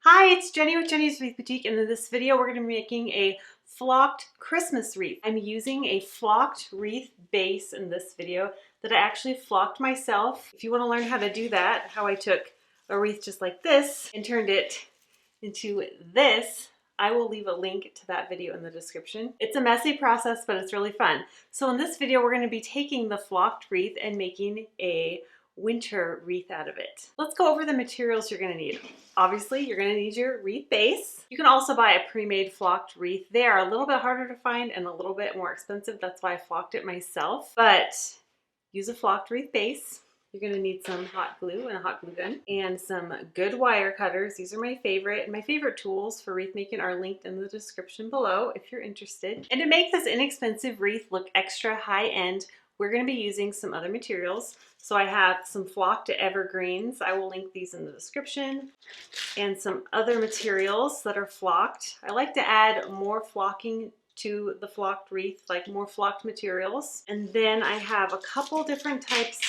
Hi, it's Jenny with Jenny's Wreath Boutique, and in this video we're going to be making a flocked Christmas wreath. I'm using a flocked wreath base in this video that I actually flocked myself. If you want to learn how to do that, how I took a wreath just like this and turned it into this, I will leave a link to that video in the description. It's a messy process, but it's really fun. So in this video, we're going to be taking the flocked wreath and making a winter wreath out of it. Let's go over the materials you're going to need. Obviously, you're going to need your wreath base. You can also buy a pre-made flocked wreath. They are a little bit harder to find and a little bit more expensive. That's why I flocked it myself. But use a flocked wreath base. You're going to need some hot glue and a hot glue gun and some good wire cutters. These are my favorite. My favorite tools for wreath making are linked in the description below if you're interested. And to make this inexpensive wreath look extra high-end, we're going to be using some other materials. So I have some flocked evergreens. I will link these in the description. And some other materials that are flocked. I like to add more flocking to the flocked wreath, like more flocked materials. And then I have a couple different types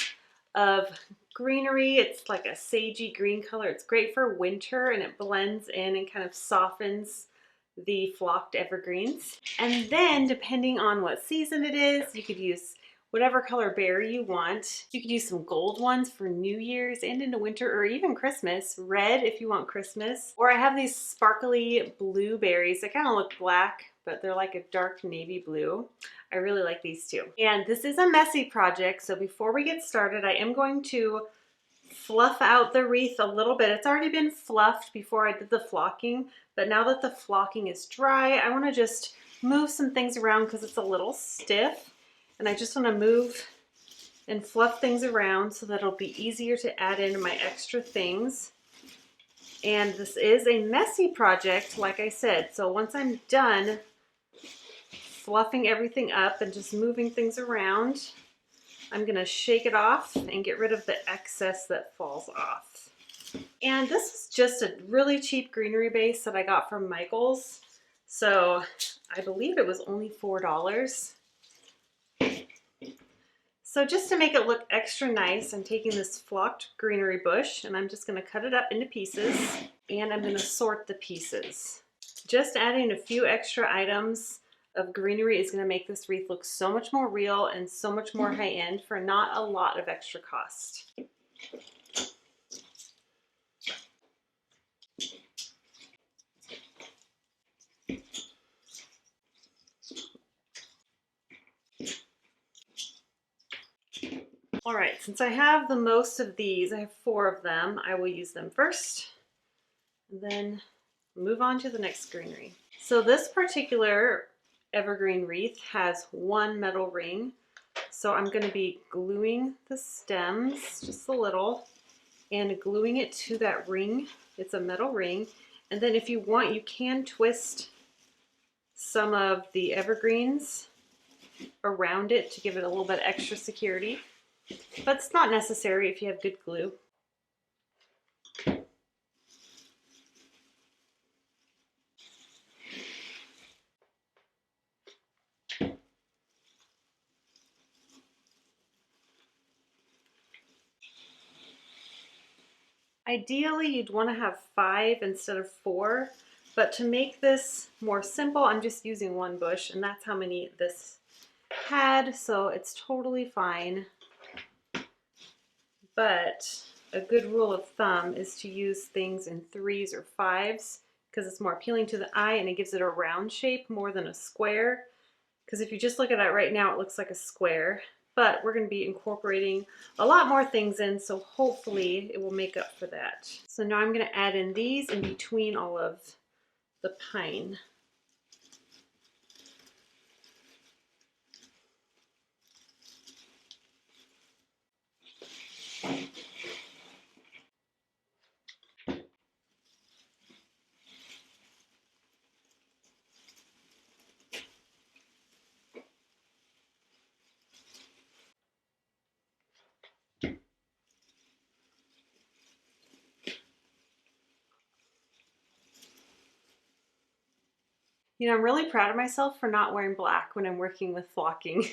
of greenery. It's like a sagey green color. It's great for winter and it blends in and kind of softens the flocked evergreens. And then depending on what season it is, you could use whatever color berry you want. You could use some gold ones for New Year's and into winter or even Christmas. Red if you want Christmas. Or I have these sparkly blue berries. They kind of look black, but they're like a dark navy blue. I really like these too. And this is a messy project, so before we get started, I am going to fluff out the wreath a little bit. It's already been fluffed before I did the flocking, but now that the flocking is dry, I want to just move some things around because it's a little stiff. And I just want to move and fluff things around so that it'll be easier to add in my extra things. And this is a messy project, like I said. So once I'm done fluffing everything up and just moving things around, I'm going to shake it off and get rid of the excess that falls off. And this is just a really cheap greenery base that I got from Michael's. So I believe it was only $4. So just to make it look extra nice, I'm taking this flocked greenery bush and I'm just going to cut it up into pieces and I'm going to sort the pieces. Just adding a few extra items of greenery is going to make this wreath look so much more real and so much more high-end for not a lot of extra cost. All right, since I have the most of these, I have 4 of them, I will use them first, and then move on to the next greenery. So this particular evergreen wreath has 1 metal ring, so I'm going to be gluing the stems just a little and gluing it to that ring. It's a metal ring, and then if you want, you can twist some of the evergreens around it to give it a little bit extra security. But it's not necessary if you have good glue. Ideally, you'd want to have 5 instead of 4, but to make this more simple, I'm just using 1 bush, and that's how many this had, so it's totally fine. But a good rule of thumb is to use things in 3s or 5s because it's more appealing to the eye and it gives it a round shape more than a square. Because if you just look at it right now, it looks like a square. But we're going to be incorporating a lot more things in, so hopefully it will make up for that. So now I'm going to add in these in between all of the pine. You know, I'm really proud of myself for not wearing black when I'm working with flocking.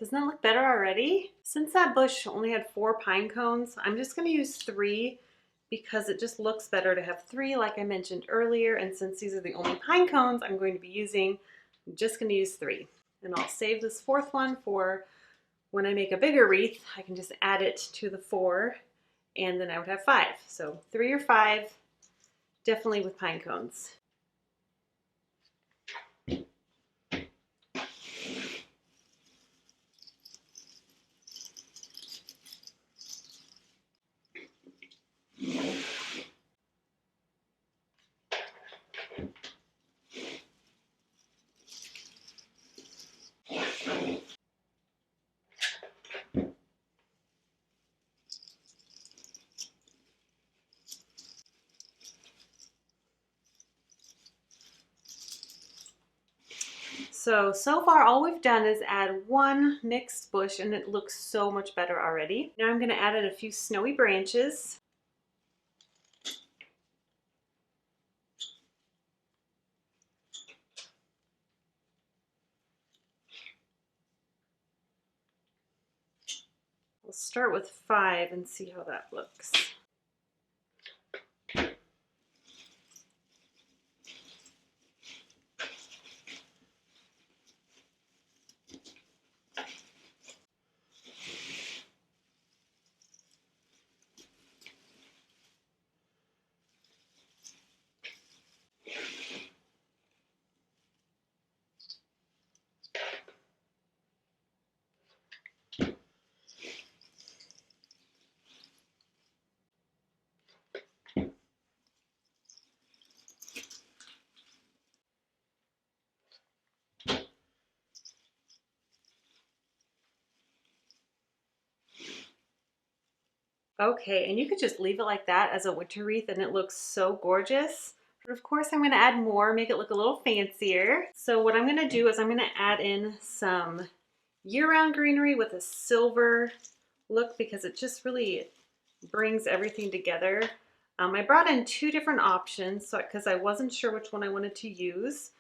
Doesn't that look better already? Since that bush only had 4 pine cones, I'm just going to use 3 because it just looks better to have 3 like I mentioned earlier. And since these are the only pine cones I'm going to be using, I'm just going to use 3. And I'll save this 4th one for when I make a bigger wreath. I can just add it to the 4 and then I would have 5. So 3 or 5, definitely with pine cones. So far all we've done is add 1 mixed bush and it looks so much better already. Now I'm going to add in a few snowy branches. We'll start with 5 and see how that looks. Okay, and you could just leave it like that as a winter wreath and it looks so gorgeous. But of course I'm going to add more, make it look a little fancier. So what I'm going to do is I'm going to add in some year-round greenery with a silver look because it just really brings everything together. I brought in 2 different options because I wasn't sure which one I wanted to use.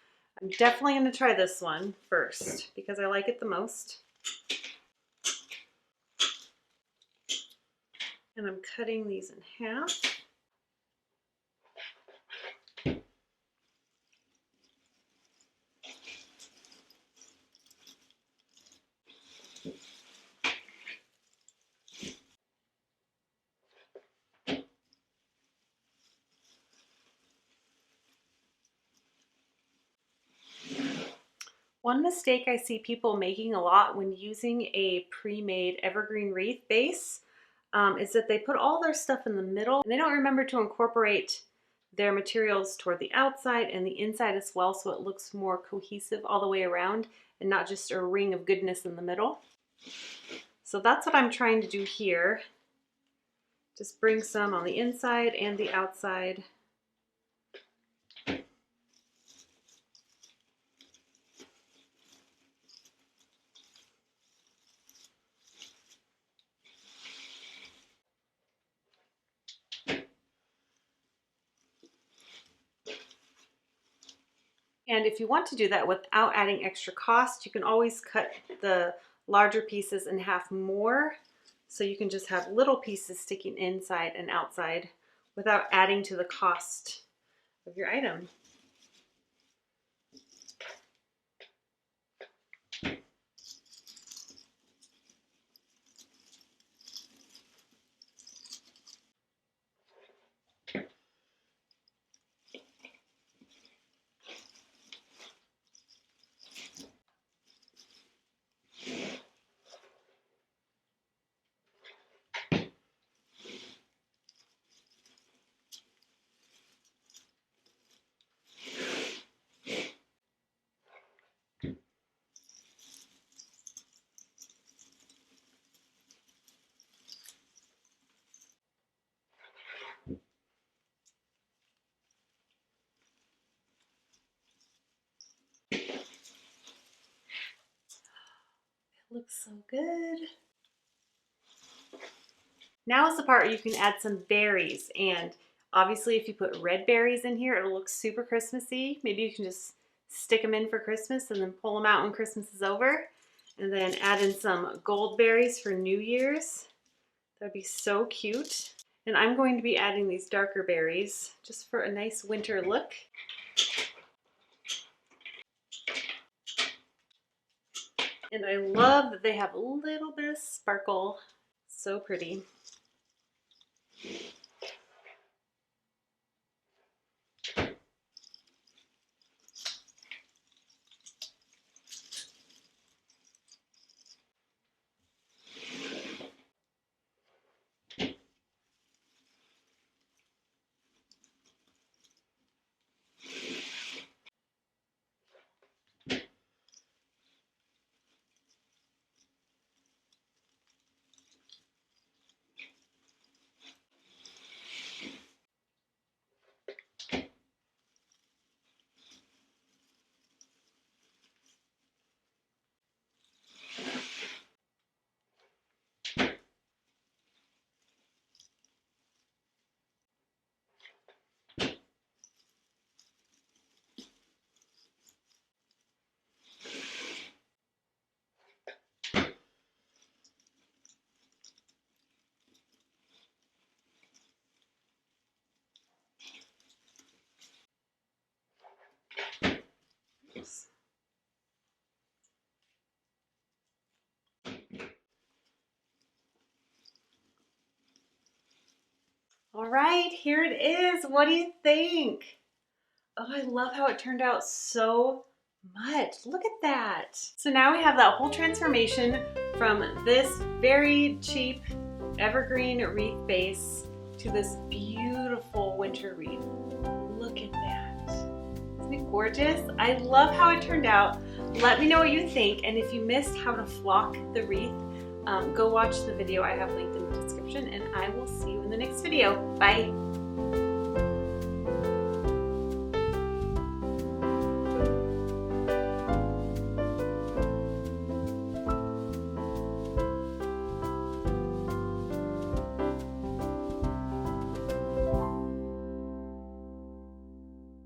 I'm definitely going to try this one first because I like it the most. And I'm cutting these in half. One mistake I see people making a lot when using a pre-made evergreen wreath base is that they put all their stuff in the middle and they don't remember to incorporate their materials toward the outside and the inside as well, so it looks more cohesive all the way around and not just a ring of goodness in the middle. So that's what I'm trying to do here. Just bring some on the inside and the outside. And if you want to do that without adding extra cost, you can always cut the larger pieces in half more. So you can just have little pieces sticking inside and outside without adding to the cost of your item. Looks so good. Now is the part where you can add some berries, and obviously if you put red berries in here, it'll look super Christmassy. Maybe you can just stick them in for Christmas and then pull them out when Christmas is over. And then add in some gold berries for New Year's. That'd be so cute. And I'm going to be adding these darker berries just for a nice winter look. And I love that they have a little bit of sparkle. So pretty. All right, here it is. What do you think? Oh, I love how it turned out so much. Look at that. So now we have that whole transformation from this very cheap evergreen wreath base to this beautiful winter wreath. Look at that. Isn't it gorgeous? I love how it turned out. Let me know what you think, and if you missed how to flock the wreath, go watch the video I have linked in the description, and I will see you in the next video. Bye.